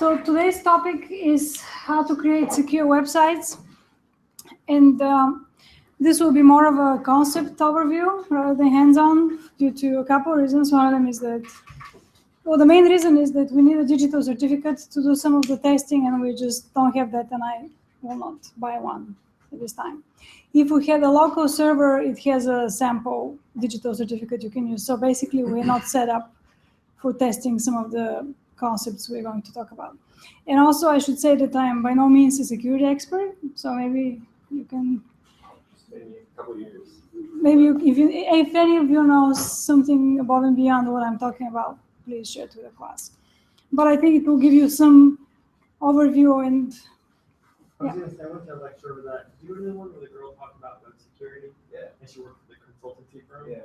So today's topic is how to create secure websites. And this will be more of a concept overview rather than hands-on due to a couple of reasons. One of them is that, well, the main reason is that we need a digital certificate to do some of the testing, and we just don't have that, and I will not buy one at this time. If we had a local server, it has a sample digital certificate you can use. So basically, we're not set up for testing some of the concepts we're going to talk about. And also, I should say that I am by no means a security expert, so maybe you can... Maybe a couple of years. Maybe if any of you know something above and beyond what I'm talking about, please share it with the class. But I think it will give you some overview and... I was going to say, I went to a lecture over that. Do you remember the one where the girl talked about web security? Yeah. And she worked for the consultancy firm? Yeah.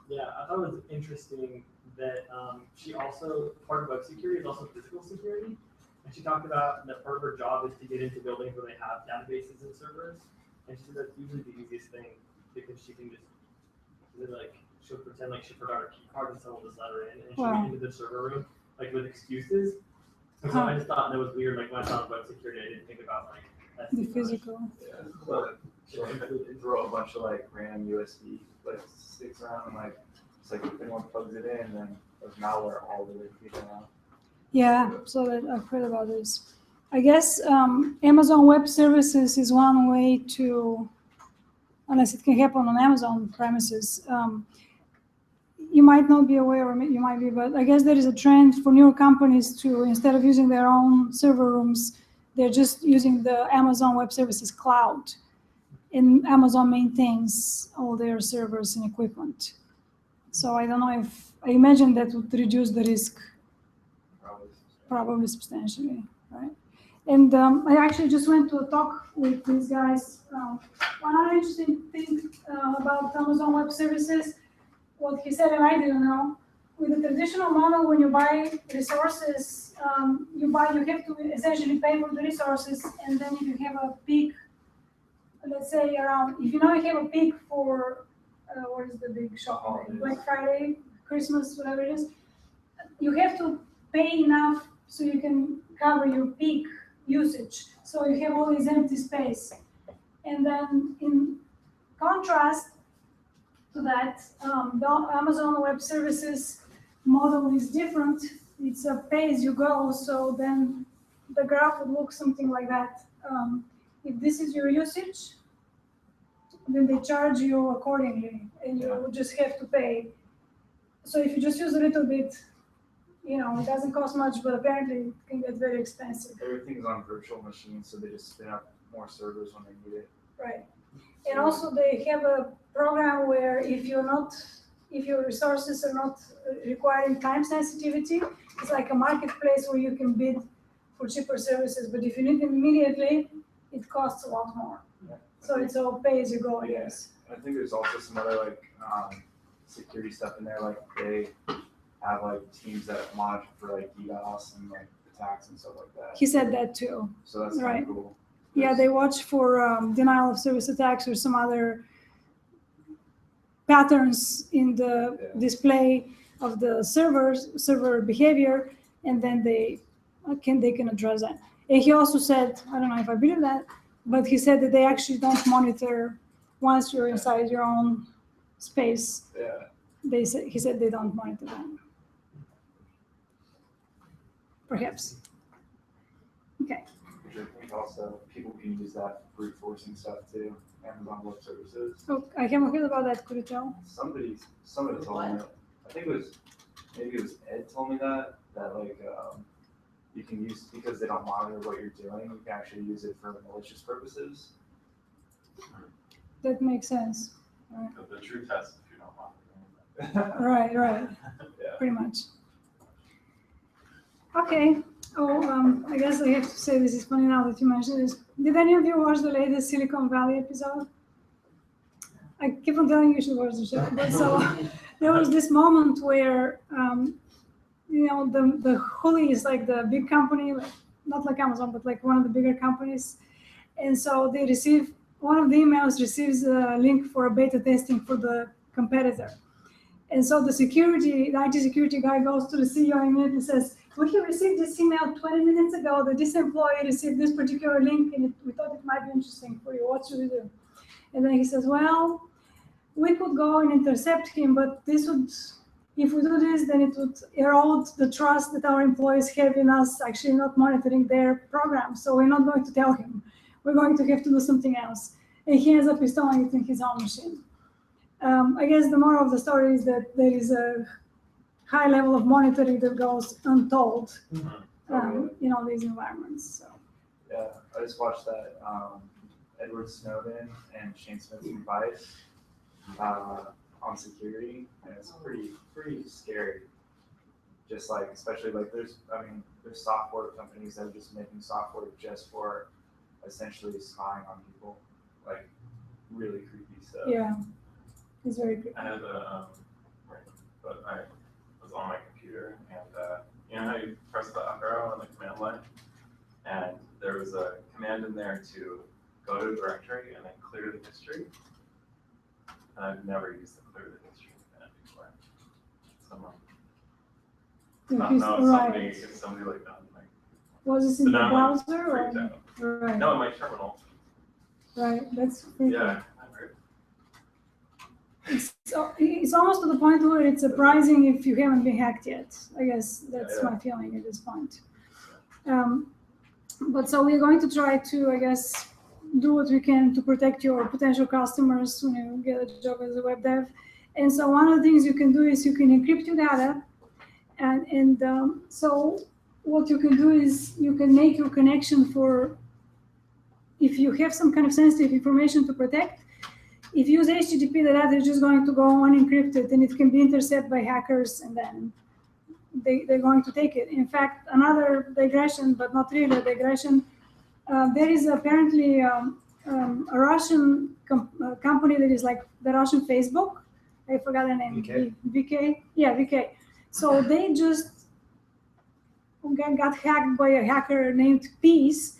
Yeah, I thought it was interesting that she also, part of web security is also physical security. And she talked about that part of her job is to get into buildings where they have databases and servers. And she said that's usually the easiest thing because she can just, she'll pretend like she forgot her key card and someone just let her in. And she'll get into the server room, with excuses. And so I just thought that was weird. Like when I thought of web security, I didn't think about the physical. Yeah, but she'll throw a bunch of random USB sticks around and it's if anyone plugs it in, then there's malware all over the people now. Yeah, so that I've heard about this. I guess Amazon Web Services is one way to, unless it can happen on Amazon premises. You might not be aware, or you might be, but I guess there is a trend for newer companies to, instead of using their own server rooms, they're just using the Amazon Web Services cloud. And Amazon maintains all their servers and equipment. So I don't know if, I imagine that would reduce the risk probably substantially, right? And I actually just went to a talk with these guys. One other interesting thing about Amazon Web Services, what he said and I didn't know, with the traditional model, when you buy resources, you have to essentially pay for the resources, and then if you have a peak, let's say around, if you have a peak for, what is the big shop, Black Friday, Christmas, whatever it is, you have to pay enough so you can cover your peak usage. So you have all this empty space. And then in contrast to that, the Amazon Web Services model is different. It's a pay-as-you-go, so then the graph would look something like that. If this is your usage, then they charge you accordingly, and you just have to pay. So if you just use a little bit, it doesn't cost much, but apparently it can get very expensive. Everything's on virtual machines, so they just spin up more servers when they need it. Right. And also they have a program where if your resources are not requiring time sensitivity, it's like a marketplace where you can bid for cheaper services. But if you need them immediately, it costs a lot more. Yeah. So it's all pay as you go, I guess. I think there's also some other security stuff in there. They have teams that monitor for DDoS and attacks and stuff like that. He said that too. So that's kind of cool. Yeah, they watch for denial of service attacks or some other patterns in the display of the server behavior, and then they can address that. And he also said, I don't know if I believe that, but he said that they actually don't monitor once you're inside your own space. Yeah. He said they don't monitor that. Perhaps. Okay. I think also people can use that for brute forcing stuff too. Amazon Web Services. Oh, I haven't heard about that. Could you tell? Somebody told me that. I think maybe it was Ed told me that you can use, because they don't monitor what you're doing, you can actually use it for malicious purposes. That makes sense. Right. The true test if you don't monitor. Right. Yeah. Pretty much. Okay. I guess I have to say this is funny now that you mentioned this. Did any of you watch the latest Silicon Valley episode? I keep on telling you should watch the show. But so there was this moment where, the Huli is the big company, not like Amazon, but one of the bigger companies. And so they one of the emails receives a link for a beta testing for the competitor. And so the IT security guy goes to the CEO and immediately says, we have received this email 20 minutes ago that this employee received this particular link and we thought it might be interesting for you. What should we do? And then he says, well, we could go and intercept him, but this would, if we do this, then it would erode the trust that our employees have in us actually not monitoring their program. So we're not going to tell him. We're going to have to do something else. And he ends up installing it in his own machine. I guess the moral of the story is that there is a high level of monitoring that goes untold in all these environments. So. Yeah, I just watched that Edward Snowden and Shane Smith's advice on security, and it's pretty scary. Just like, especially like there's software companies that are just making software just for essentially spying on people, like really creepy stuff. Yeah, it's very creepy. I had but I was on my computer, and you know how you press the up arrow on the command line, and there was a command in there to go to a directory and then clear the history. And I've never used the clear the history command before. Somebody like that. Like, was this in the browser or? Right. No, in my terminal. Right, that's creepy. Yeah, I've heard. It's almost to the point where it's surprising if you haven't been hacked yet. I guess that's my feeling at this point. But so we're going to try to, I guess, do what we can to protect your potential customers when you get a job as a web dev. And so one of the things you can do is you can encrypt your data. And so what you can do is you can make your connection for, if you have some kind of sensitive information to protect, if you use HTTP, the data is just going to go unencrypted and it can be intercepted by hackers, and then they're going to take it. In fact, another digression, but not really a digression, there is apparently a Russian company that is like the Russian Facebook. I forgot the name. VK? Yeah, VK. So they just got hacked by a hacker named Peace,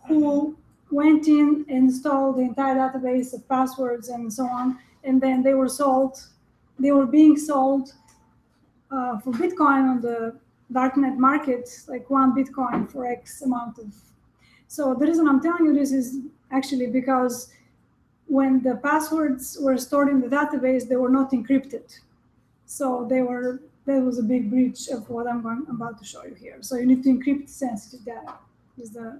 who went in and installed the entire database of passwords and so on, and then they were sold. They were being sold for Bitcoin on the darknet market, like 1 Bitcoin for X amount of. So the reason I'm telling you this is actually because when the passwords were stored in the database, they were not encrypted. So there was a big breach of what I'm about to show you here. So you need to encrypt sensitive data. Is the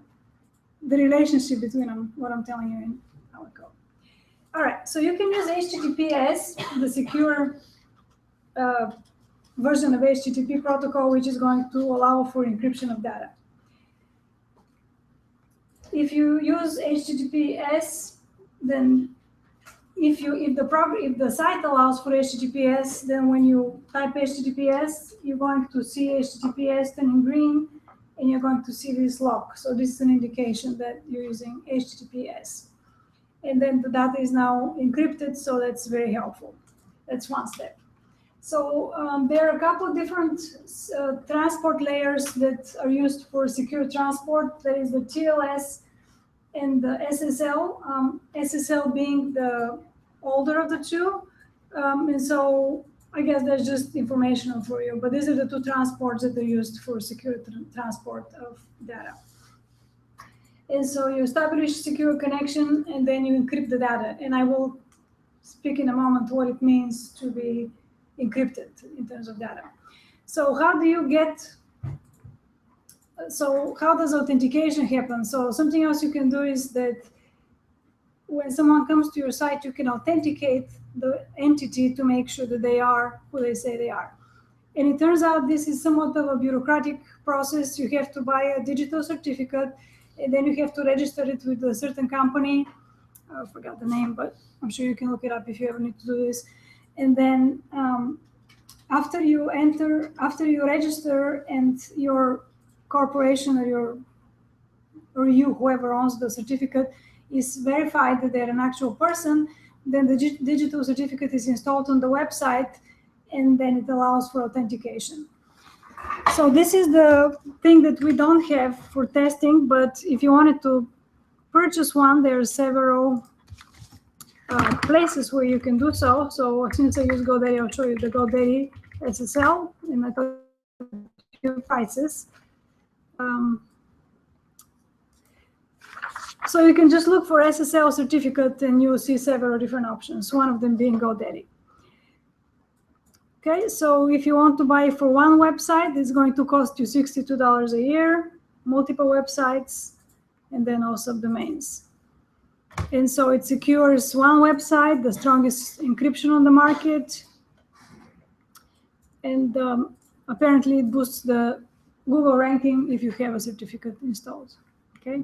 relationship between them, what I'm telling you in our code. All right, so you can use HTTPS, the secure version of HTTP protocol, which is going to allow for encryption of data. If you use HTTPS, then if the site allows for HTTPS, then when you type HTTPS, you're going to see HTTPS turning green, and you're going to see this lock. So this is an indication that you're using HTTPS. And then the data is now encrypted, so that's very helpful. That's one step. So there are a couple of different transport layers that are used for secure transport. There is the TLS and the SSL, SSL being the older of the two. And so I guess that's just informational for you, but these are the two transports that are used for secure transport of data. And so you establish secure connection and then you encrypt the data. And I will speak in a moment what it means to be encrypted in terms of data. So how does authentication happen? So something else you can do is that when someone comes to your site, you can authenticate the entity to make sure that they are who they say they are. And it turns out this is somewhat of a bureaucratic process. You have to buy a digital certificate, and then you have to register it with a certain company. I forgot the name, but I'm sure you can look it up if you ever need to do this. And then after you register and your corporation or you, whoever owns the certificate, is verified that they're an actual person, then the digital certificate is installed on the website, and then it allows for authentication. So this is the thing that we don't have for testing, but if you wanted to purchase one, there are several places where you can do so. So since I use GoDaddy, I'll show you the GoDaddy SSL, and I thought few prices. So you can just look for SSL certificate and you'll see several different options, one of them being GoDaddy. Okay, so if you want to buy for one website, it's going to cost you $62 a year, multiple websites, and then also domains. And so it secures one website, the strongest encryption on the market, and apparently it boosts the Google ranking if you have a certificate installed, okay?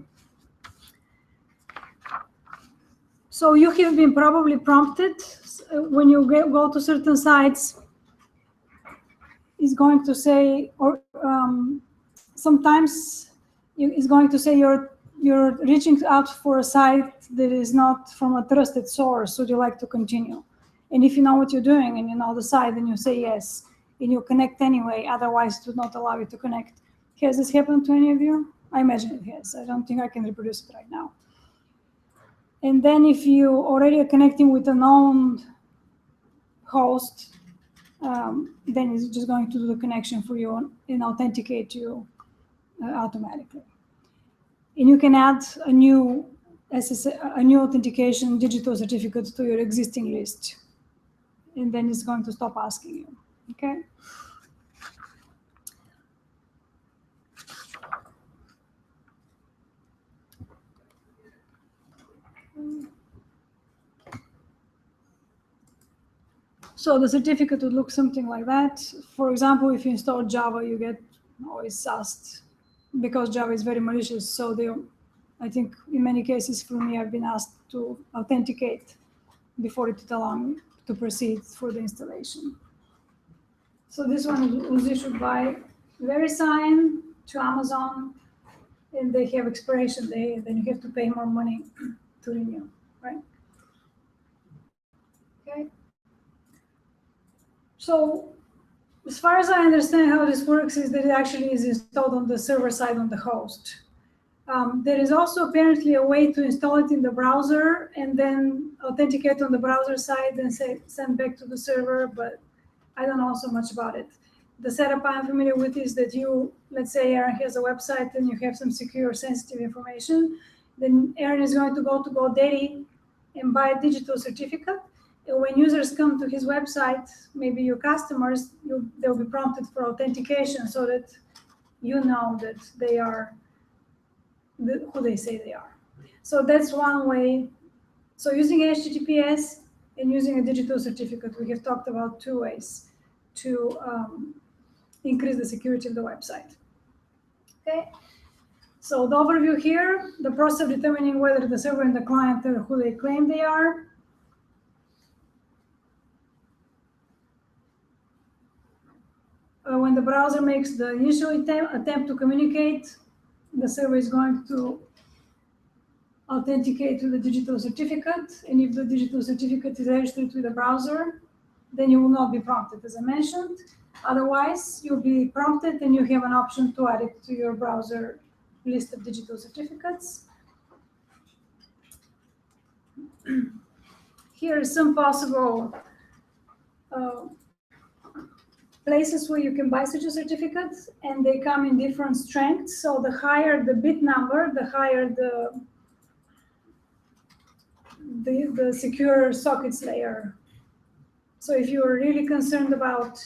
So you have been probably prompted when you go to certain sites, it's going to say, or sometimes it's going to say you're reaching out for a site that is not from a trusted source, would you like to continue? And if you know what you're doing and you know the site, then you say yes, and you connect anyway, otherwise it would not allow you to connect. Has this happened to any of you? I imagine it has. I don't think I can reproduce it right now. And then if you already are connecting with a known host, then it's just going to do the connection for you and authenticate you automatically. And you can add a new authentication digital certificate to your existing list. And then it's going to stop asking you, okay? So the certificate would look something like that. For example, if you install Java, you get always asked, because Java is very malicious, so I think in many cases for me, I've been asked to authenticate before it would allow me to proceed for the installation. So this one was issued by VeriSign to Amazon, and they have expiration day, and then you have to pay more money to renew, right? Okay. So as far as I understand how this works is that it actually is installed on the server side on the host. There is also apparently a way to install it in the browser and then authenticate on the browser side and send back to the server, but I don't know so much about it. The setup I'm familiar with is that let's say Aaron has a website and you have some secure sensitive information, then Aaron is going to go to GoDaddy and buy a digital certificate. And when users come to his website, maybe your customers, they'll be prompted for authentication so that you know that they are who they say they are. So that's one way. So using HTTPS and using a digital certificate, we have talked about two ways to increase the security of the website. Okay. So the overview here, the process of determining whether the server and the client are who they claim they are. When the browser makes the initial attempt to communicate, the server is going to authenticate to the digital certificate. And if the digital certificate is registered to the browser, then you will not be prompted, as I mentioned. Otherwise, you'll be prompted and you have an option to add it to your browser list of digital certificates. Here are some possible places where you can buy such a certificate, and they come in different strengths. So the higher the bit number, the higher the secure sockets layer. So if you're really concerned about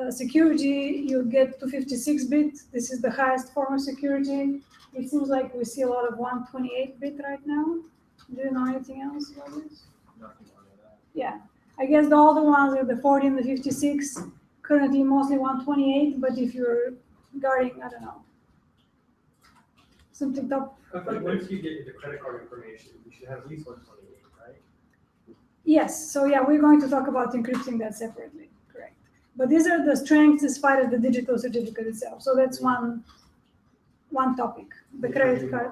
security, you get to 56-bit. This is the highest form of security. It seems like we see a lot of 128-bit right now. Do you know anything else about this? Nothing more than that. Yeah, I guess the older ones are the 40 and the 56. Currently mostly 128, but if you're guarding, I don't know, something top. But once you get into credit card information, you should have at least 128, right? Yes, so yeah, we're going to talk about encrypting that separately, correct. But these are the strengths as far as the digital certificate itself. So that's one topic. The credit card.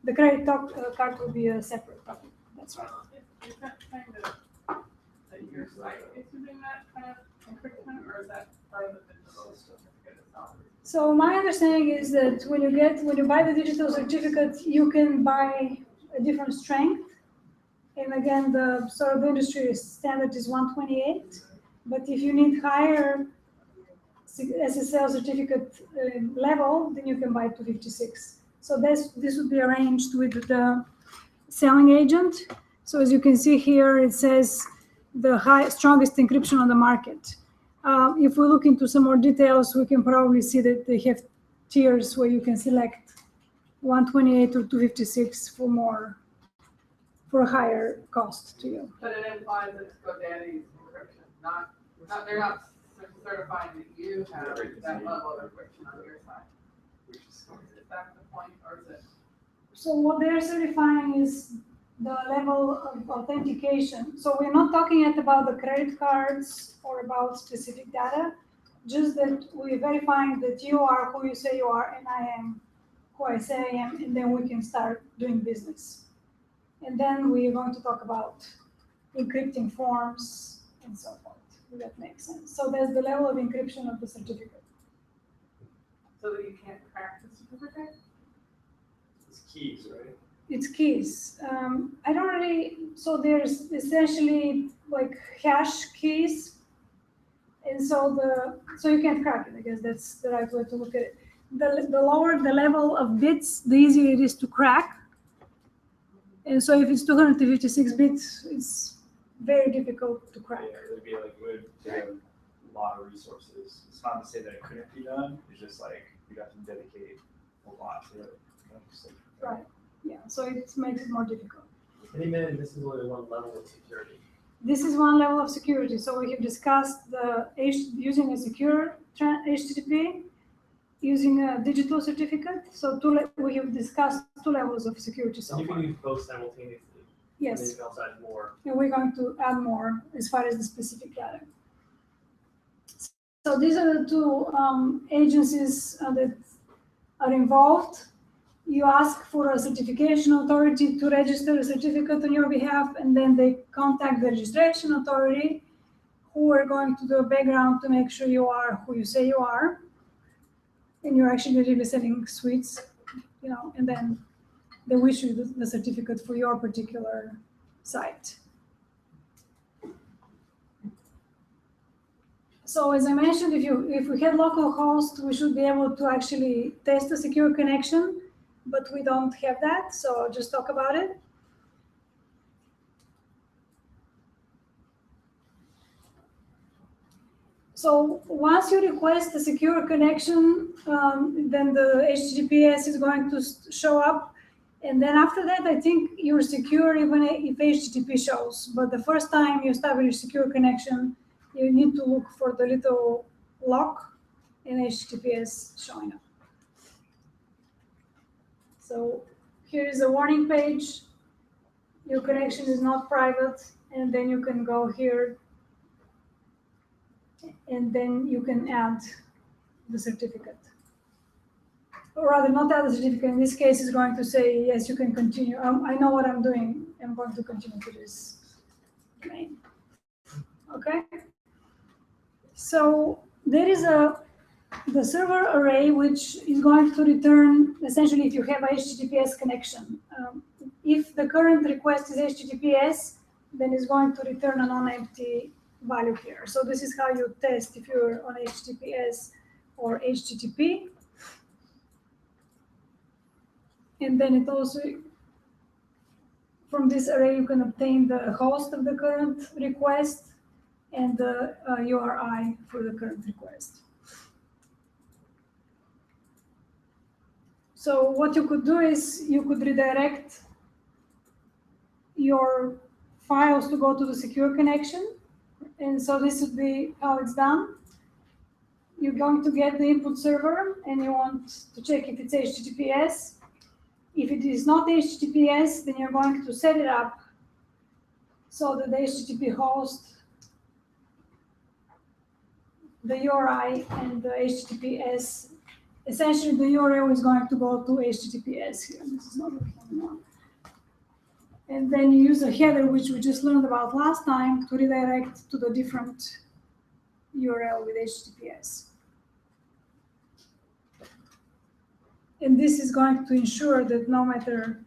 The credit card will be a separate topic. That's right. Is that kind of that your site is doing that kind of encryption, or is that part of the digital certificate itself? So my understanding is that when you buy the digital certificate, you can buy a different strength. And again, the sort of industry standard is 128. But if you need higher SSL certificate level, then you can buy 256. So this would be arranged with the selling agent. So as you can see here, it says the strongest encryption on the market. If we look into some more details, we can probably see that they have tiers where you can select 128 or 256 for a higher cost to you. But it implies it's GoDaddy's encryption, not they're not certifying that you have that level of encryption on your side. Is that the point, or is it? So what they're certifying is the level of authentication. So we're not talking yet about the credit cards or about specific data, just that we're verifying that you are who you say you are and I am who I say I am, and then we can start doing business. And then we're going to talk about encrypting forms and so forth, if that makes sense. So there's the level of encryption of the certificate. So that you can't crack the certificate? It's keys, right? It's keys. I don't really, so there's essentially like hash keys. And so you can't crack it, I guess that's the right way to look at it. The lower the level of bits, the easier it is to crack. And so if it's 256 bits, it's very difficult to crack. Yeah, it would be like, it would take a lot of resources. It's not to say that it couldn't be done, it's just like, you'd have to dedicate a lot to it. You know, just like, Right. Yeah, so it makes it more difficult. And even this is only one level of security. This is one level of security. So we have discussed using a secure HTTP, using a digital certificate. So we have discussed 2 levels of security so And you far. can use both simultaneously. And then Yes, you can also add more. and we're going to add more as far as the specific data. So these are the 2 agencies that are involved. You ask for a certification authority to register a certificate on your behalf, and then they contact the registration authority, who are going to do a background to make sure you are who you say you are, and you're actually really selling suites, you know, and then they wish you the certificate for your particular site. So as I mentioned, if we had localhost, we should be able to actually test a secure connection, but we don't have that, so I'll just talk about it. So once you request a secure connection, then the HTTPS is going to show up. And then after that, I think you're secure even if HTTP shows. But the first time you establish secure connection, you need to look for the little lock in HTTPS showing up. So here is a warning page. Your connection is not private, and then you can go here, and then you can add the certificate. Or rather, not add the certificate. In this case, it's going to say, yes, you can continue. I know what I'm doing. I'm going to continue to this domain. Okay? So there is the server array, which is going to return, essentially, if you have a HTTPS connection. If the current request is HTTPS, then it's going to return a non-empty value here. So this is how you test if you're on HTTPS or HTTP. And then it also, from this array, you can obtain the host of the current request and the URI for the current request. So what you could do is you could redirect your files to go to the secure connection. And so this would be how it's done. You're going to get the input server and you want to check if it's HTTPS. If it is not HTTPS, then you're going to set it up so that the HTTP host, the URI, and the HTTPS, essentially the URL is going to go to HTTPS here. This is not working anymore. And then you use a header, which we just learned about last time, to redirect to the different URL with HTTPS. And this is going to ensure that no matter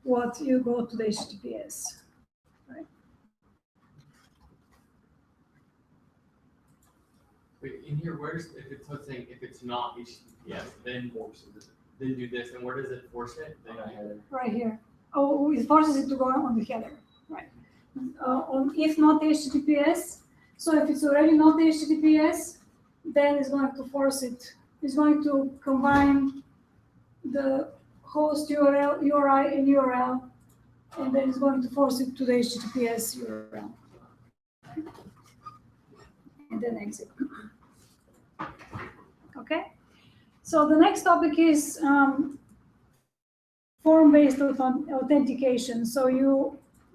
what, you go to the HTTPS. Right? Wait, in here, where's, if it's saying, if it's not HTTPS, then do this, and where does it force it? Then Right here. Oh, it forces it to go on the header, right? If not HTTPS, so if it's already not HTTPS, then it's going to force it. It's going to combine the host URL, URI, and URL, and then it's going to force it to the HTTPS URL. And then exit. Okay? So the next topic is form-based authentication. So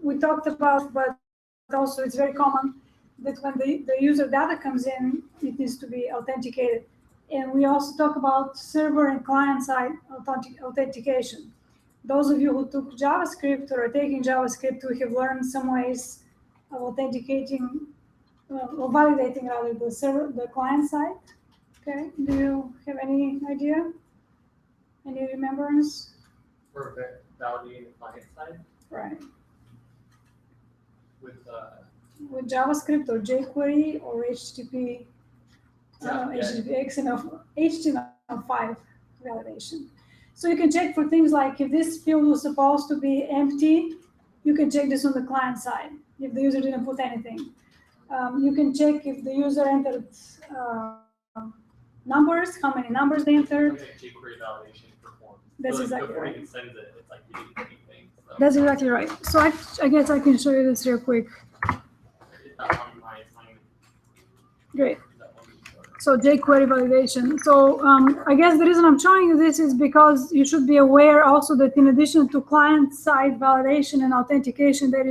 we talked about, but also it's very common that when the user data comes in, it needs to be authenticated. And we also talk about server and client-side authentication. Those of you who took JavaScript or are taking JavaScript, we have learned some ways of authenticating or validating rather the client side. Okay, do you have any idea? Any remembrance? for validating the client side Right. with With JavaScript or jQuery or HTTP, HTTPX and HTML5 validation. So you can check for things like if this field was supposed to be empty, you can check this on the client side if the user didn't put anything. You can check if the user entered numbers, how many numbers they entered. jQuery validation performed. That's So exactly before right. you even send it, it's like you didn't do anything. So That's exactly right. So I guess I can show you this real quick. it's not on my assignment. Great. Is that one you showed? So jQuery validation. So I guess the reason I'm showing you this is because you should be aware also that in addition to client-side validation and authentication, there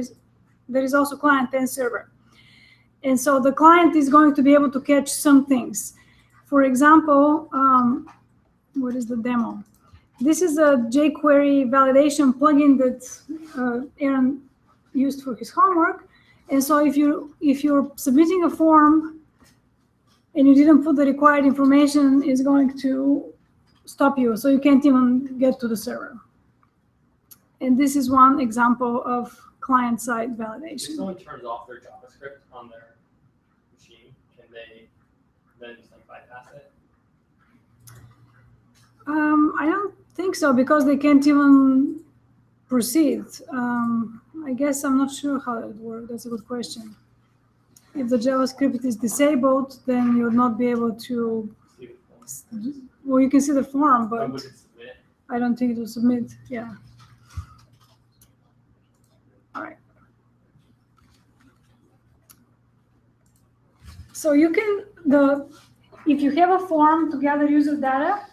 is also client and server. And so the client is going to be able to catch some things. For example, what is the demo? This is a jQuery validation plugin that Aaron used for his homework. And so if you're submitting a form and you didn't put the required information, it's going to stop you. So you can't even get to the server. And this is one example of client-side If validation. someone turns off their JavaScript on their machine, can they then just like bypass it? I don't think so because they can't even proceed. I guess I'm not sure how that would work. That's a good question. If the JavaScript is disabled, then you'll not be able to, See the form. well, you can see the form, When but would it submit? I don't think it will submit. Yeah. All right. So you can, if you have a form to gather user data,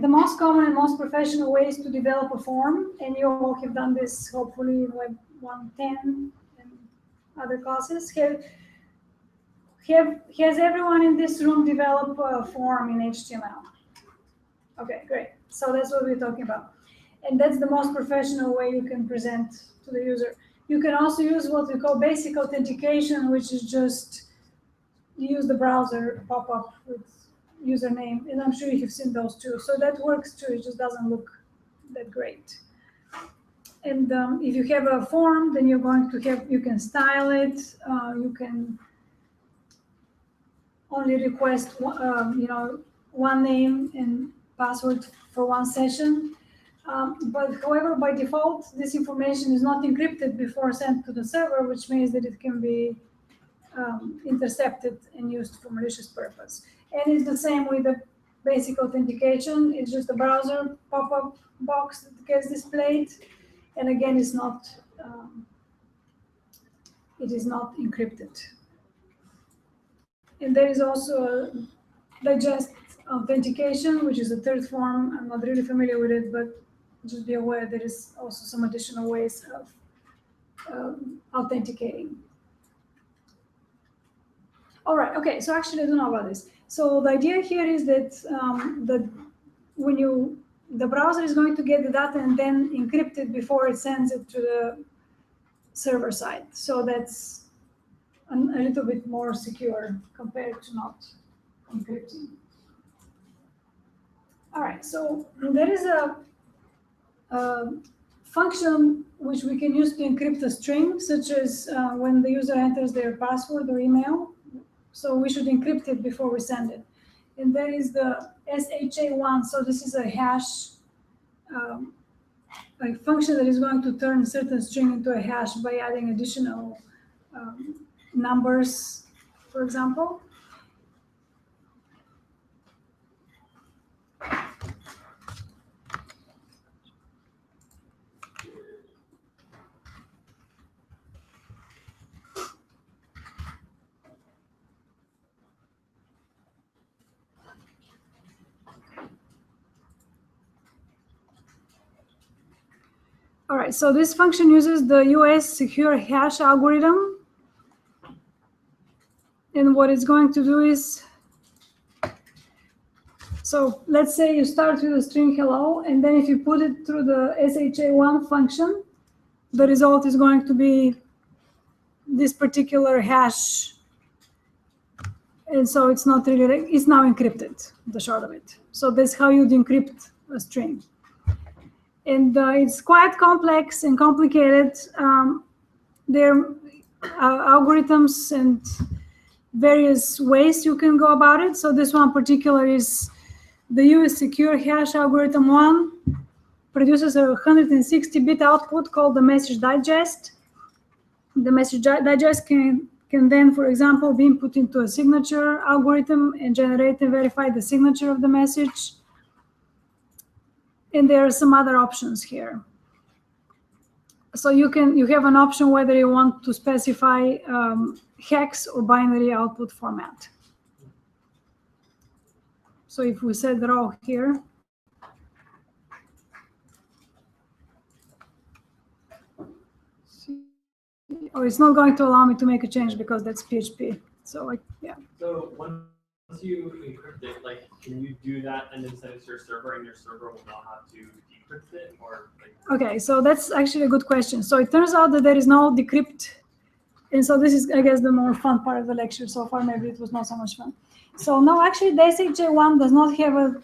the most common and most professional way is to develop a form, and you all have done this hopefully in Web 110 and other classes. Has everyone in this room developed a form in HTML? Okay, great. So that's what we're talking about. And that's the most professional way you can present to the user. You can also use what we call basic authentication, which is just you use the browser pop-up with username, and I'm sure you've seen those too. So that works too, it just doesn't look that great. And if you have a form, then you're going to have, you can style it, you can only request one name and password for one session. But however, by default, this information is not encrypted before sent to the server, which means that it can be intercepted and used for malicious purpose. And it's the same with the basic authentication. It's just a browser pop-up box that gets displayed. And again, it is not encrypted. And there is also a digest authentication, which is a third form. I'm not really familiar with it, but just be aware there is also some additional ways of authenticating. All right, okay, so actually I don't know about this. So the idea here is that the browser is going to get the data and then encrypt it before it sends it to the server side. So that's a little bit more secure compared to not encrypting. All right, so there is a function which we can use to encrypt a string, such as when the user enters their password or email. So we should encrypt it before we send it. And there is the SHA1. So this is a hash, a function that is going to turn certain string into a hash by adding additional numbers, for example. All right, so this function uses the US secure hash algorithm. And what it's going to do is, so let's say you start with a string hello, and then if you put it through the SHA1 function, the result is going to be this particular hash. And so it's not really, it's now encrypted, the short of it. So that's how you'd encrypt a string. And it's quite complex and complicated. There are algorithms and various ways you can go about it. So this one particular is the US secure hash algorithm 1, produces a 160-bit output called the message digest. The message digest can then, for example, be input into a signature algorithm and generate and verify the signature of the message. And there are some other options here. So you have an option whether you want to specify hex or binary output format. So if we set raw here, oh, it's not going to allow me to make a change because that's PHP. So like, yeah. So once you encrypt it, like, can you do that and then send it to your server, and your server will not have to decrypt it, or like? Okay, so that's actually a good question. So it turns out that there is no decrypt. And so this is, I guess, the more fun part of the lecture. So far, maybe it was not so much fun. So no, actually, the SHA1 does not have a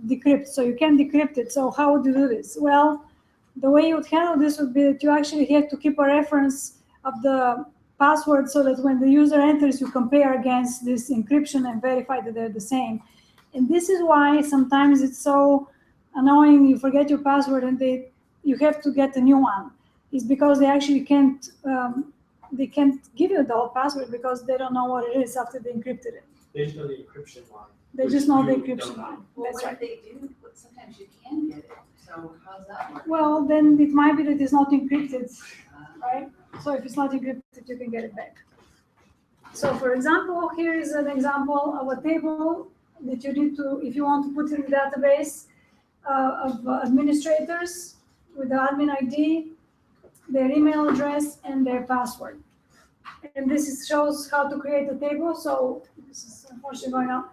decrypt, so you can't decrypt it. So how would you do this? Well, the way you would handle this would be that you actually have to keep a reference of the password so that when the user enters, you compare against this encryption and verify that they're the same. And this is why sometimes it's so annoying. You forget your password and you have to get a new one. It's because they actually can't give you the old password because they don't know what it is after they encrypted it. They just know the encryption line. They just know the encryption line. Well, That's what right. if they do? Sometimes you can get it. So how's that work? Well, then it might be that it's not encrypted, right? So if it's not encrypted, you can get it back. So for example, here is an example of a table that you need to, if you want to put in the database of administrators with the admin ID, their email address, and their password. And this shows how to create a table. So this is unfortunately going on.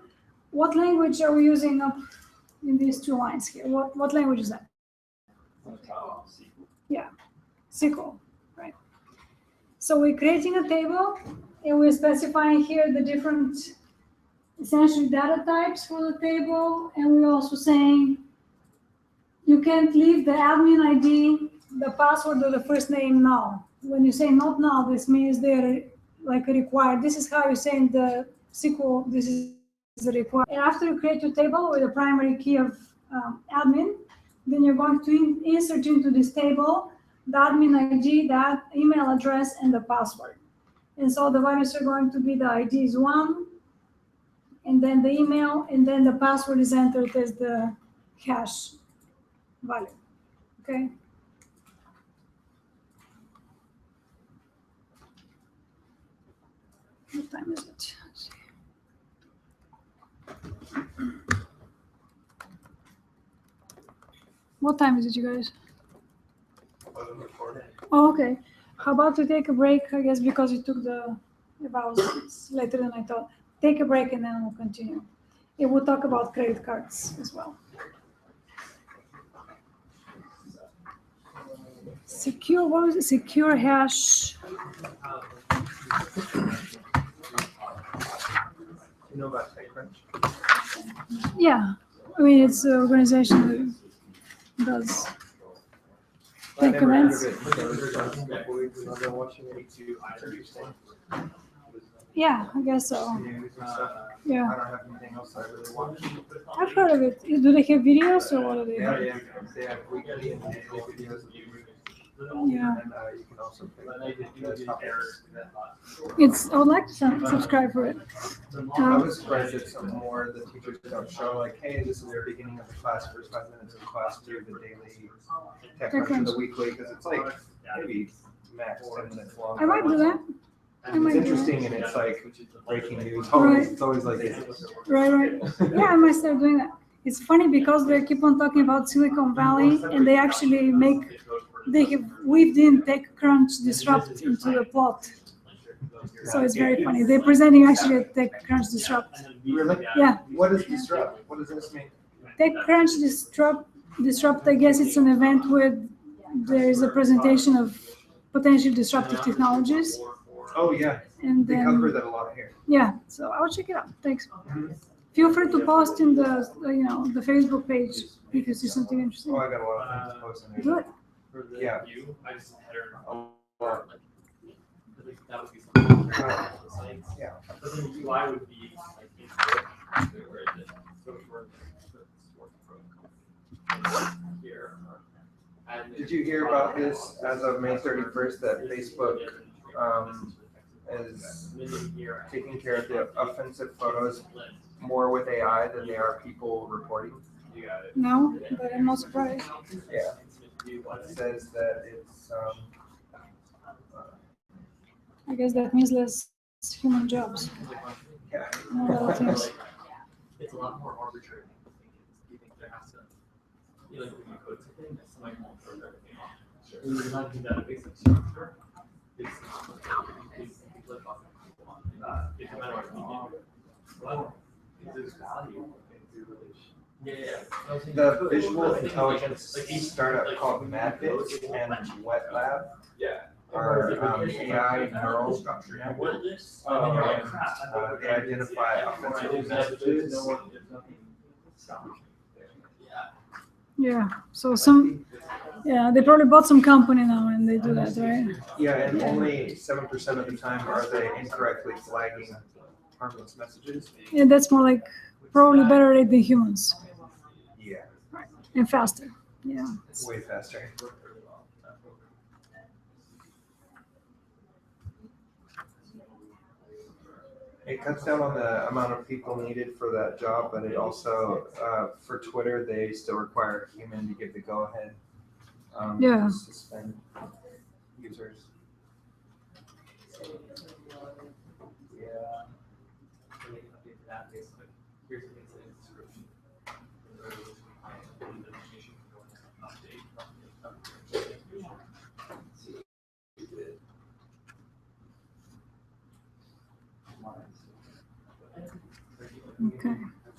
What language are we using up in these two lines here? What language is that? Yeah, SQL, right? So we're creating a table, and we're specifying here the different, essentially, data types for the table, and we're also saying you can't leave the admin ID, the password, or the first name null. When you say not null, this means they're like required. This is how you say in the SQL, this is required. And after you create your table with the primary key of admin, then you're going to insert into this table the admin ID, that email address, and the password. And so the values are going to be the ID is 1, and then the email, and then the password is entered as the hash value, okay? What time is it? Let's see. What time is it, you guys? Oh, okay. How about to take a break, I guess, because you took it's later than I thought. Take a break and then we'll continue. And we'll talk about credit cards as well. Secure, what was it? Secure hash. You know about TechCrunch? Yeah, I mean, it's an organization that does take comments. Yeah, I guess so. News and stuff. Yeah, I don't have anything else I really watch. I've heard of it. Do they have videos or what do they have? Yeah, they have weekly and daily videos of the week. Yeah, And you can also pick the topics. I would like to subscribe for it. I was surprised that some more the teachers don't show like, hey, this is the beginning of the class, first 5 minutes of class, do the daily tech crunch and the weekly, because it's like maybe max 10 minutes long. I might do that. I might It's do that. interesting and it's like breaking news. Right. It's always like it. Right. Yeah, I might start doing that. It's funny because they keep on talking about Silicon Valley and they actually they have weaved in TechCrunch Disrupt into the plot. So it's very funny. They're presenting actually a TechCrunch Disrupt. Really? Yeah, What is disrupt? What does this mean? TechCrunch Disrupt, I guess it's an event where there is a presentation of potential disruptive technologies. Oh yeah, And they then, cover that a lot here. yeah, so I'll check it out. Thanks. Mhm. Feel free to post in the, the Facebook page if you see something interesting. Oh, I got a lot of things to post in Do there. it. For the Yeah. view, I just header. A lot. That would be something. Sites. Yeah. But then the UI would be like in where it is. So for here. And Did you hear about this as of May 31st that Facebook is taking care of the offensive photos more with AI than they are people reporting? You got it. No, but I'm not surprised. Yeah. It says that it's I guess that means less human jobs. yeah. More other things. It's a lot more arbitrary. You think there has to, like when you code something, somebody won't throw everything off. When you're not in database like structure, it's like it doesn't matter what you do. Well, there's value. Yeah. The visual intelligence startup called Madbits and Web Lab are AI neural networks. They identify offensive messages. Yeah. So they probably bought some company now and they do that, right? Yeah, and only 7% of the time are they incorrectly flagging harmless messages. Yeah, that's more like probably better rate than humans Yeah, and faster. Yeah. way faster. It cuts down on the amount of people needed for that job, but it also, for Twitter, they still require a human to give the go-ahead. Yeah. To suspend users. Yeah. Here's the incident description. Okay.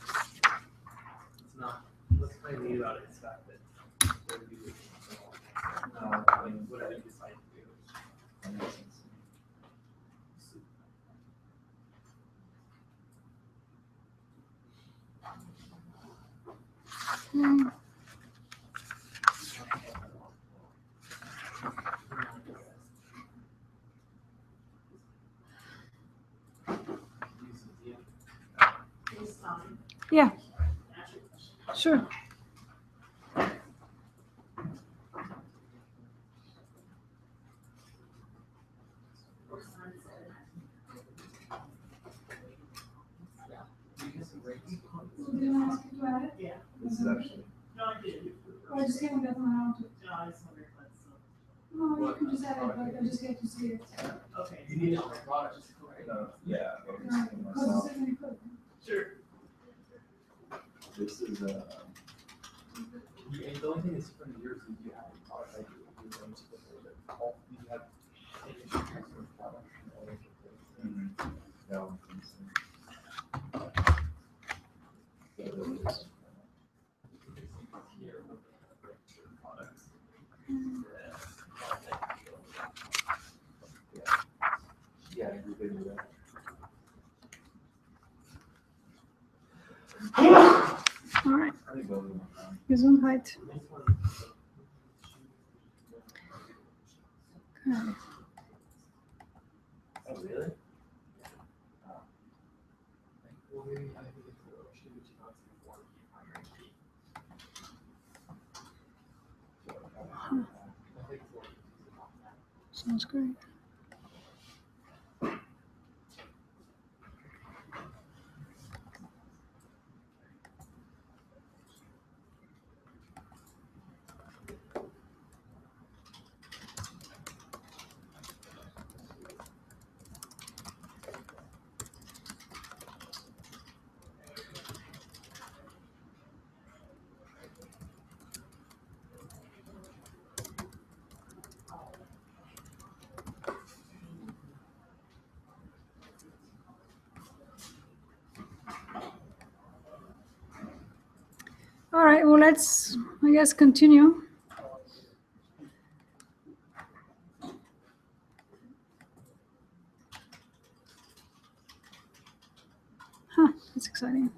It's not, what's kind of neat about it is the fact that whatever you decide to do. Mm. Yeah. Sure. This is actually. I just haven't gotten around to it. No, you can just add it, but I just get to see it. Okay. You need it on the product. No, yeah. Because it's in the code. Sure. This is The only thing that's different here is that you have a product like you're going to you have no. Yeah, we did do that. All right. I think those are my time. Gesundheit. Okay. Oh, really? Sounds great. All right, well, let's, I guess, continue. Huh, that's exciting.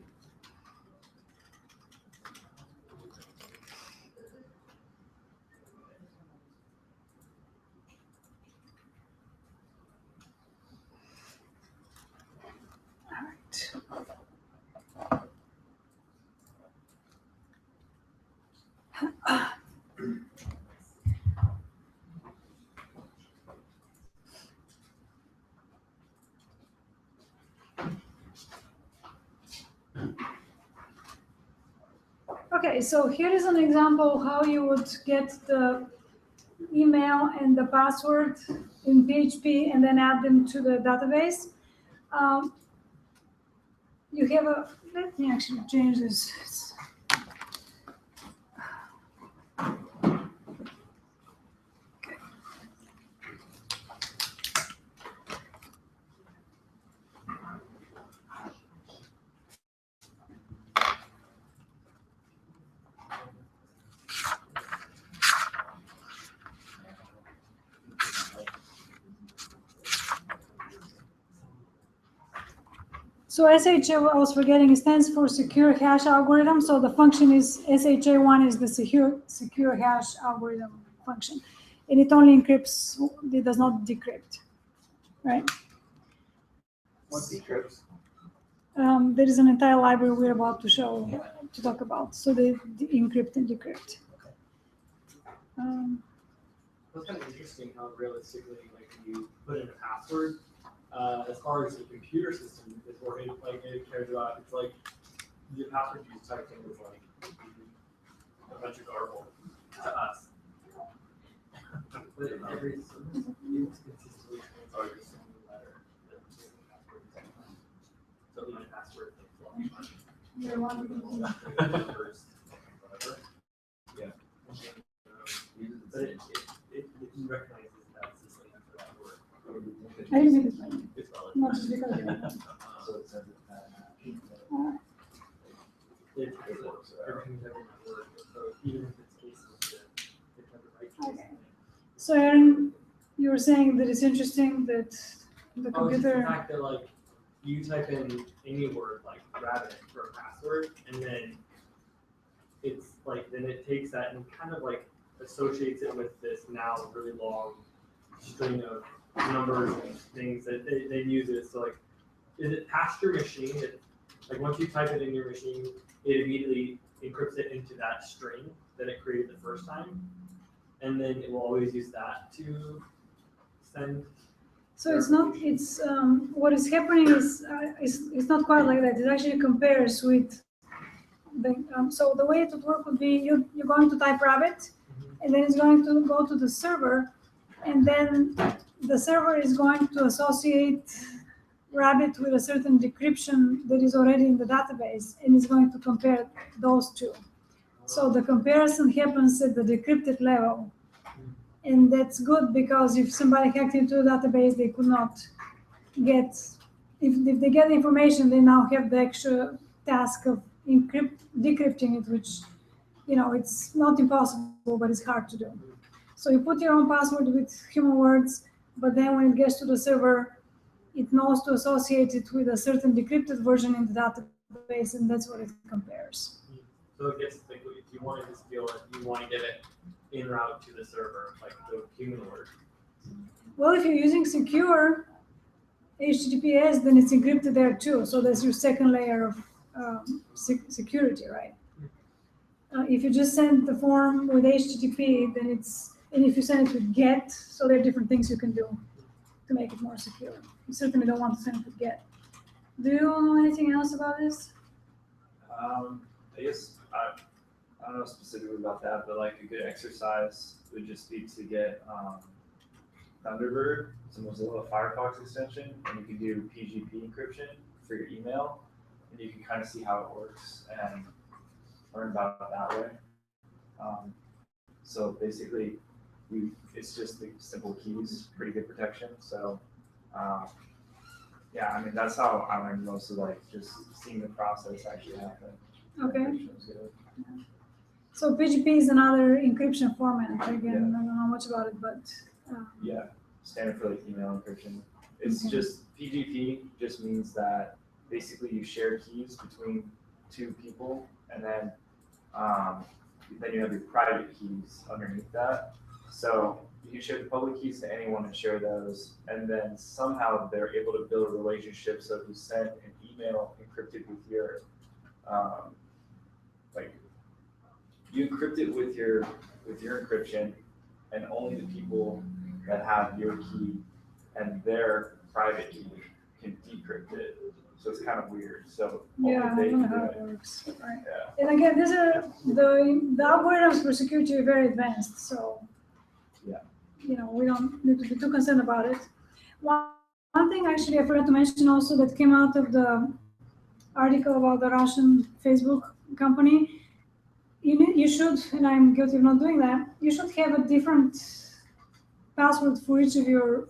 All right. Okay, so here is an example how you would get the email and the password in PHP and then add them to the database. You have a, let me actually change this. So SHA, I was forgetting, it stands for secure hash algorithm. So the function is SHA1 is the secure hash algorithm function. And it only encrypts, it does not decrypt, right? What decrypts? There is an entire library we're about to talk about. So they encrypt and decrypt. That's kind of interesting how realistically, like, you put in a password. As far as the computer system is working, like it cares about, it's like the password you typed in was like a bunch of garble to us. But every it's consistently always a single letter. So even a password first, whatever. Yeah. But it recognizes that it's just like for that word. I didn't make this one. It's valid. Not just because of it. It works. Everything's every word. So even if it's cases that have the right case. Okay. So Aaron, you were saying that it's interesting that the Oh, it's just the computer. fact that like you type in any word like rabbit for a password, and then it's like then it takes that and kind of like associates it with this now really long string of numbers and things that they use it. So like, is it past your machine? That like once you type it in your machine, it immediately encrypts it into that string that it created the first time, and then it will always use that to send. So it's not. It's what is happening is it's not quite like that. It actually compares with the. So the way it would work would be you're going to type rabbit, and then it's going to go to the server, and then the server is going to associate rabbit with a certain decryption that is already in the database, and is going to compare those two. So the comparison happens at the decrypted level. And that's good because if somebody hacked into a database, they could not get, if they get the information, they now have the extra task of decrypting it, which, it's not impossible, but it's hard to do. So you put your own password with human words, but then when it gets to the server, it knows to associate it with a certain decrypted version in the database, and that's what it compares. So it gets like if you want to steal it, you want to get it en route to the server, like the human word. Well, if you're using secure HTTPS, then it's encrypted there too. So that's your second layer of security, right? If you just send the form with HTTP, then and if you send it with GET, so there are different things you can do to make it more secure. You certainly don't want to send it with GET. Do you know anything else about this? I guess I don't know specifically about that, but like a good exercise would just be to get Thunderbird, it's a Mozilla Firefox extension, and you can do PHP encryption for your email, and you can kind of see how it works and learn about it that way. So basically, it's just the simple keys, pretty good protection. So yeah, I mean that's how I learned most of like just seeing the process actually happen. Okay. Encryption was good. So PGP is another encryption format. Again, Yeah. I don't know much about it, but Yeah, standard for like email encryption. It's Okay. just PGP just means that basically you share keys between two people, and then you have your private keys underneath that. So you can share the public keys to anyone and share those, and then somehow they're able to build a relationship. So if you send an email encrypted with your like you encrypt it with your encryption, and only the people that have your key and their private key can decrypt it. So it's kind of weird. So only yeah, I they don't know can how do it it. works. Right. Yeah. And again, these are the algorithms for security are very advanced, so Yeah. we don't need to be too concerned about it. One thing actually I forgot to mention also that came out of the article about the Russian Facebook company. You should, and I'm guilty of not doing that, you should have a different password for each of your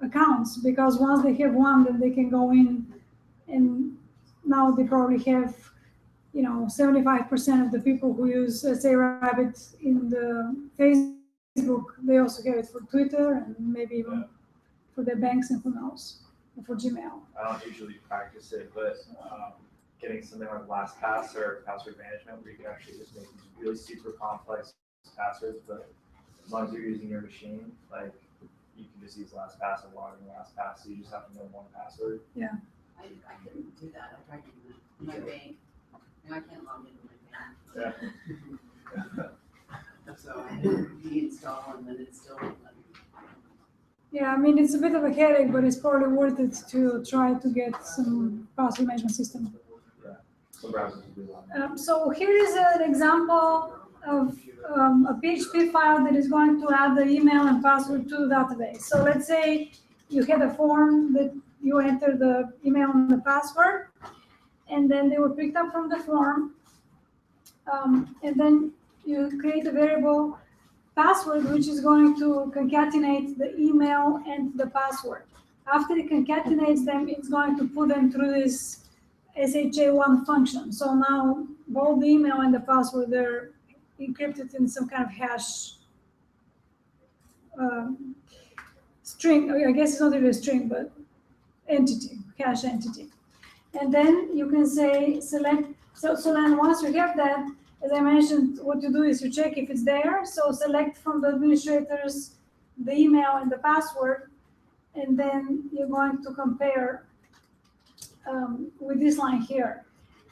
accounts, because once they have one, then they can go in, and now they probably have 75% of the people who use SA Rabbit in the Facebook, they also have it for Twitter and maybe even for their banks and who knows, or for Gmail. I don't usually practice it, but getting something like LastPass or password management where you can actually just make these really super complex passwords, but as long as you're using your machine, like you can just use LastPass or log in LastPass, so you just have to know one password. I couldn't do that. I tried doing it in my bank. Now I can't log into my bank. Yeah. So I had to reinstall and then it still wouldn't let me. Yeah, I mean, it's a bit of a headache, but it's probably worth it to try to get some password management system. Some browsers do that. So here is an example of a PHP file that is going to add the email and password to the database. So let's say you had a form that you enter the email and the password, and then they were picked up from the form, and then you create a variable password which is going to concatenate the email and the password. After it concatenates them, it's going to put them through this SHA-1 function. So now both the email and the password are encrypted in some kind of hash string. I guess it's not really a string, but entity, hash entity. And then you can say select. So then once you have that, as I mentioned, what you do is you check if it's there. So select from the administrators the email and the password, and then you're going to compare with this line here.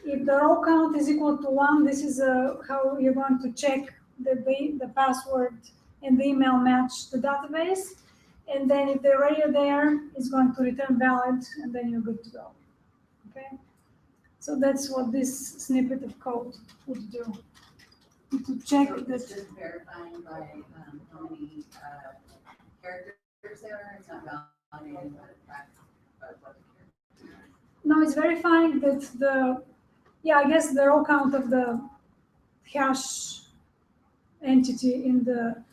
If the row count is equal to 1, this is how you're going to check that the password and the email match the database. And then if they're already there, it's going to return valid, and then you're good to go. Okay? So that's what this snippet of code would do. To check So that. it's just verifying by how many characters there are. It's not validating what the characters are. No, it's verifying that I guess the row count of the hash entity in the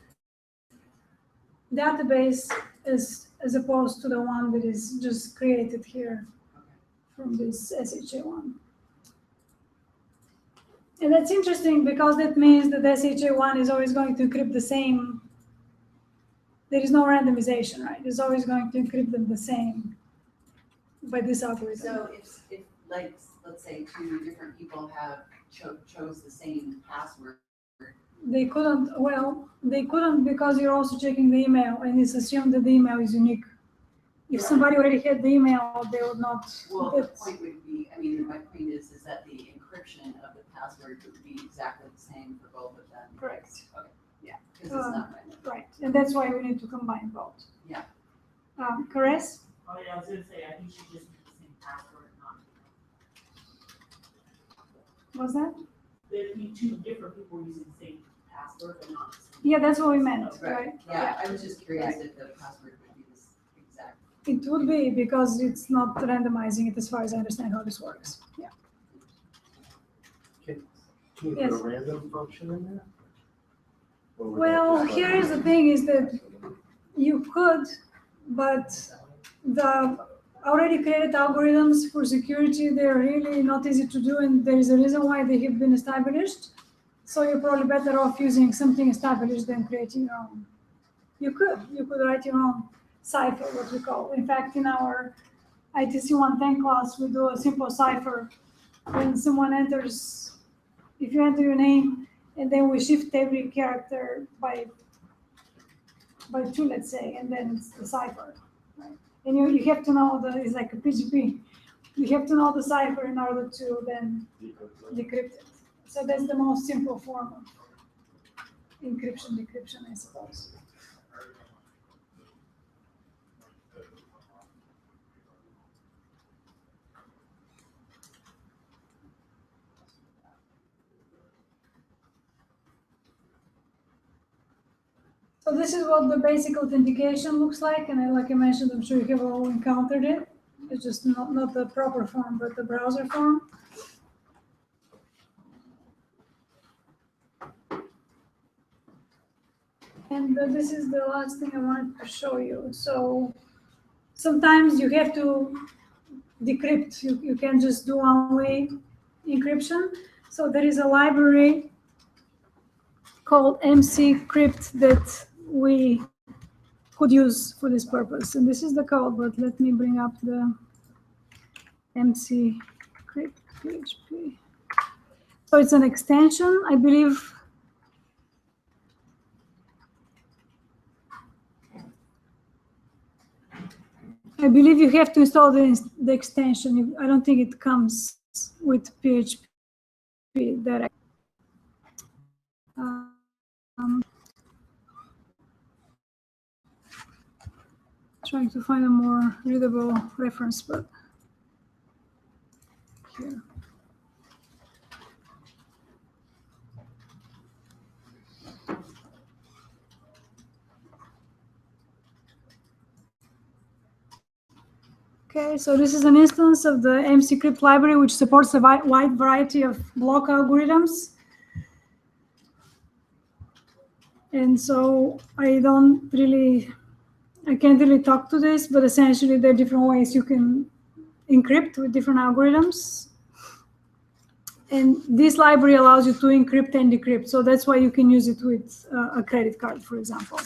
database is as opposed to the one that is just created here from this SHA-1. And that's interesting because that means that SHA-1 is always going to encrypt the same. There is no randomization, right? It's always going to encrypt them the same by this algorithm. So if like, let's say 2 different people have chose the same password. They couldn't because you're also checking the email, and it's assumed that the email is unique. If somebody already had the email, they would not. Well, the point would be, I mean, my point is that the encryption of the password would be exactly the same for both of them. Correct. Okay. Yeah. Because it's not random. Right, and that's why we need to combine both. Yeah. Caress? Oh, yeah, I was gonna say, I think she just used the same password, not. Was that? There'd be two different people using the same password, but not the same. Yeah, that's what we meant, right? Yeah, I was just curious if the password would be this exact. It would be because it's not randomizing it as far as I understand how this works. Yeah. Can you Yes. put a random function in there? Or would that Well, just like- here is the thing is that you could, but the already created algorithms for security, they're really not easy to do, and there is a reason why they have been established. So you're probably better off using something established than creating your own. You could write your own cipher, what we call. In fact, in our ITC 110 class, we do a simple cipher. When someone enters, if you enter your name, and then we shift every character by 2, let's say, and then it's the cipher. Right? And you have to know it's like a PHP. You have to know the cipher in order to then decrypt it. So that's the most simple form of decryption, I suppose. So this is what the basic authentication looks like, and like I mentioned, I'm sure you have all encountered it. It's just not the proper form, but the browser form. And this is the last thing I wanted to show you. So sometimes you have to decrypt. You can just do one-way encryption. So there is a library called Crypt that we could use for this purpose. And this is the code, but let me bring up the Crypt PHP. So it's an extension, I believe. I believe you have to install the extension. I don't think it comes with PHP direct. Trying to find a more readable reference, but here. Okay, so this is an instance of the Crypt library, which supports a wide variety of block algorithms. And so I can't really talk to this, but essentially there are different ways you can encrypt with different algorithms. And this library allows you to encrypt and decrypt. So that's why you can use it with a credit card, for example.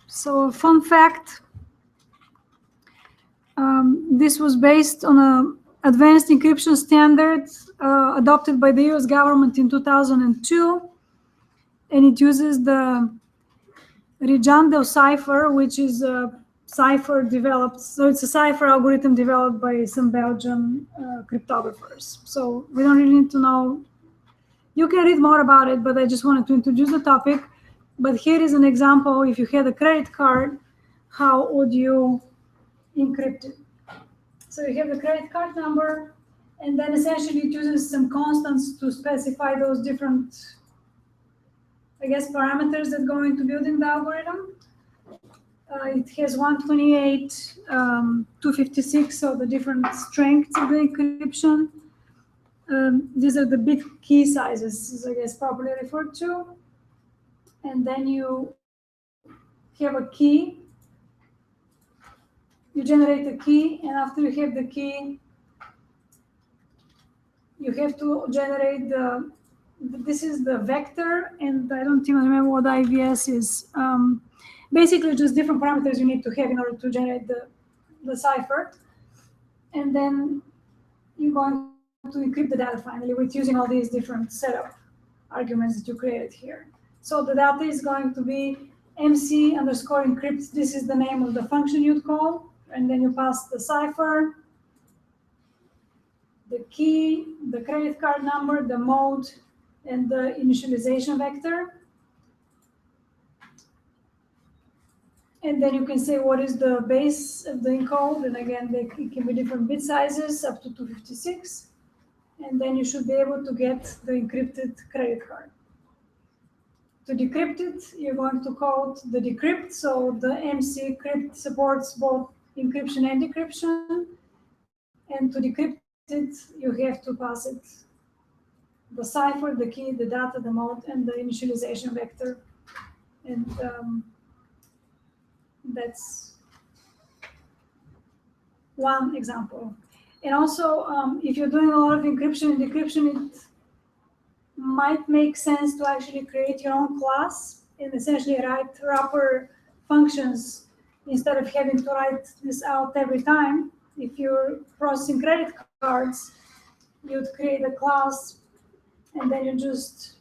So a fun fact, this was based on an advanced encryption standard adopted by the US government in 2002. And it uses the Rijando cipher, which is a cipher developed, so it's a cipher algorithm developed by some Belgian cryptographers. So we don't really need to know. You can read more about it, but I just wanted to introduce the topic. But here is an example. If you had a credit card, how would you encrypt it? So you have the credit card number, and then essentially it uses some constants to specify those different, I guess, parameters that go into building the algorithm. It has 128, 256, so the different strengths of the encryption. These are the bit key sizes, is I guess properly referred to. And then you have a key. You generate a key, and after you have the key, you have to generate this is the vector, and I don't even remember what IVS is. Basically, just different parameters you need to have in order to generate the cipher. And then you're going to encrypt the data finally with using all these different setup arguments that you created here. So the data is going to be MC underscore encrypt. This is the name of the function you'd call, and then you pass the cipher, the key, the credit card number, the mode, and the initialization vector. And then you can say what is the base of the encode, and again, it can be different bit sizes up to 256. And then you should be able to get the encrypted credit card. To decrypt it, you're going to code the decrypt. So the MC Crypt supports both encryption and decryption. And to decrypt it, you have to pass it the cipher, the key, the data, the mode, and the initialization vector. And that's one example. And also, if you're doing a lot of encryption and decryption, it might make sense to actually create your own class and essentially write wrapper functions instead of having to write this out every time. If you're processing credit cards, you'd create a class and then you just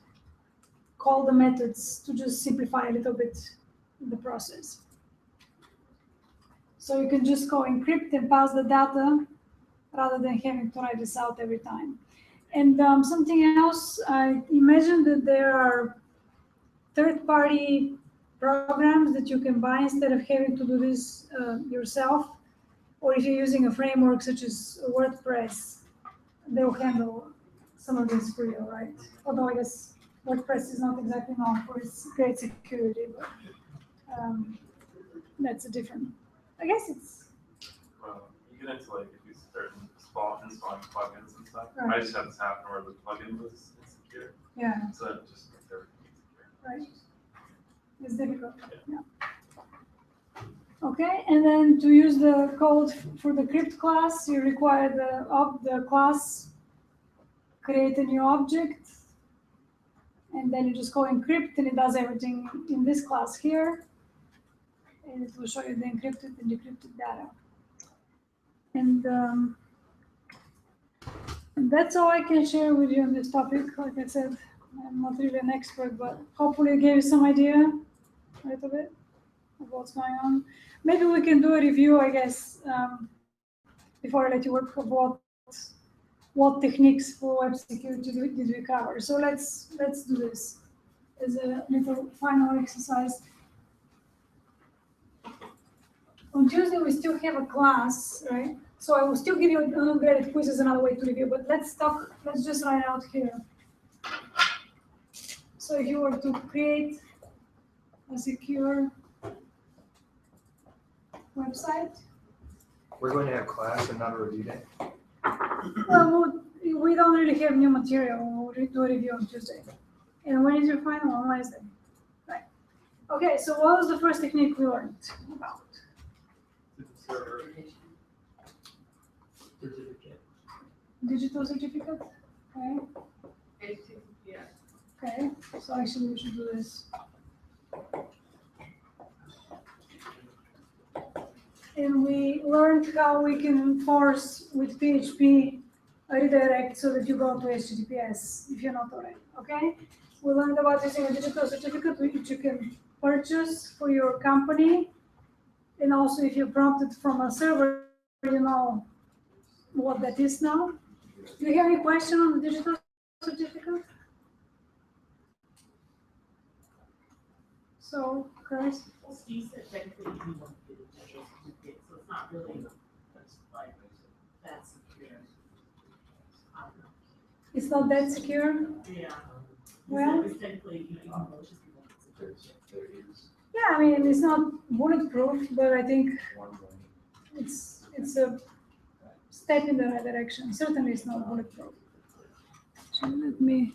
call the methods to just simplify a little bit the process. So you can just go encrypt and pass the data rather than having to write this out every time. And something else, I imagine that there are third-party programs that you can buy instead of having to do this yourself. Or if you're using a framework such as WordPress, they'll handle some of this for you, right? Although I guess WordPress is not exactly known for its great security, but that's a different, I guess it's. Well, you get into like if you start installing plugins and stuff. Right. I just had this happen where the plugin was insecure. Yeah, So it just makes everything insecure. right. It's difficult, yeah. Okay, and then to use the code for the Crypt class, you require the class create a new object, and then you just call encrypt, and it does everything in this class here, and it will show you the encrypted and decrypted data. And that's all I can share with you on this topic. Like I said, I'm not really an expert, but hopefully it gave you some idea a little bit of what's going on. Maybe we can do a review, I guess, before I let you work, of what techniques for web security did we cover. So let's do this as a little final exercise. On Tuesday, we still have a class, right? So I will still give you an ungraded quiz as another way to review, but let's just write out here. So if you were to create a secure website. We're going to have class and not a review day. Well, we don't really have new material. We'll do a review on Tuesday. And when is your final? On Wednesday. Right. Okay, so what was the first technique we learned about? Server certificate. Digital certificate? Okay. HTTPS. Okay. So actually we should do this. And we learned how we can enforce with PHP a redirect so that you go to HTTPS if you're not already, okay? We learned about using a digital certificate which you can purchase for your company. And also if you're prompted from a server, you know what that is now. Do you have any question on the digital certificate? So, Chris? Well, Steve said technically you want to do the digital certificate, so it's not really like that secure. I don't know. It's not that secure? Yeah. Well- It's technically, you can purchase people certificate. Yeah, I mean, it's not bulletproof, but I think it's a step in the right direction. Certainly it's not bulletproof. So let me